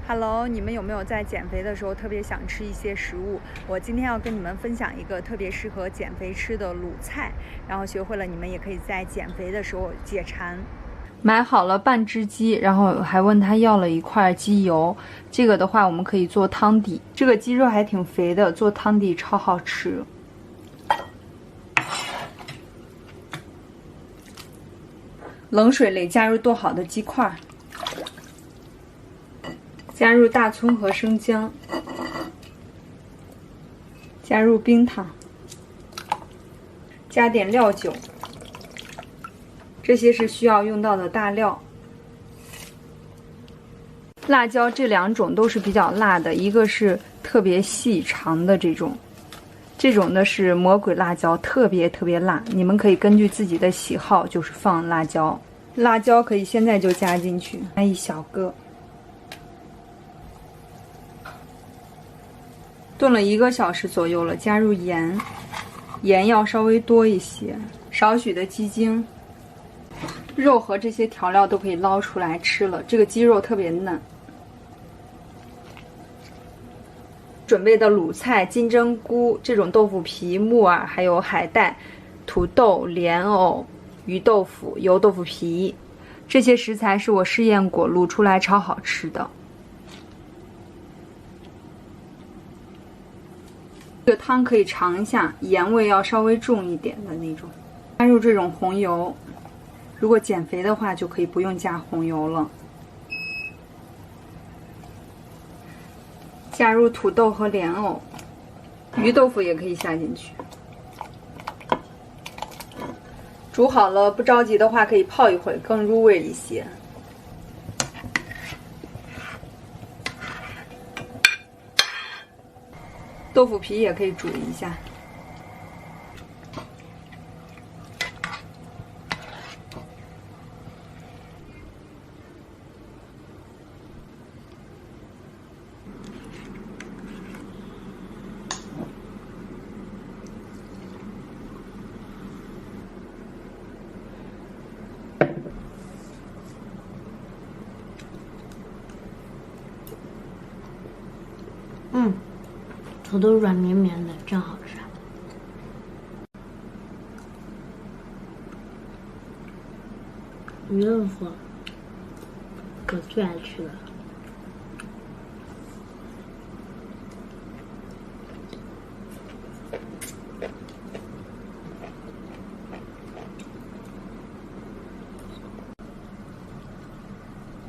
Hello，你们有没有在减肥的时候特别想吃一些食物？我今天要跟你们分享一个特别适合减肥吃的卤菜，然后学会了你们也可以在减肥的时候解馋。买好了半只鸡，然后还问他要了一块鸡油，这个的话我们可以做汤底。这个鸡肉还挺肥的，做汤底超好吃。冷水里加入剁好的鸡块。加入大葱和生姜，加入冰糖，加点料酒，这些是需要用到的大料。辣椒这两种都是比较辣的，一个是特别细长的这种的是魔鬼辣椒，特别辣。你们可以根据自己的喜好，就是放辣椒。辣椒可以现在就加进去，加一小个。炖了1个小时左右了，加入盐，盐要稍微多一些，少许的鸡精，肉和这些调料都可以捞出来吃了。这个鸡肉特别嫩。准备的卤菜：金针菇、这种豆腐皮、木耳，还有海带、土豆、莲藕、鱼豆腐、油豆腐皮。这些食材是我试验过，卤出来超好吃的。这个汤可以尝一下，盐味要稍微重一点的那种。加入这种红油，如果减肥的话就可以不用加红油了。加入土豆和莲藕，鱼豆腐也可以下进去。煮好了，不着急的话可以泡一会儿，更入味一些。豆腐皮也可以煮一下。土豆软绵绵的，真好吃。鱼豆腐，我最爱吃的。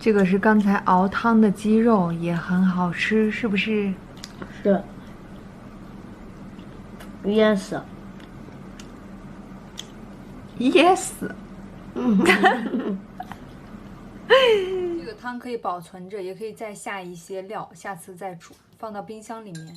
这个是刚才熬汤的鸡肉，也很好吃，是不是？是。Yes。Yes。这个汤可以保存着，也可以再下一些料，下次再煮，放到冰箱里面。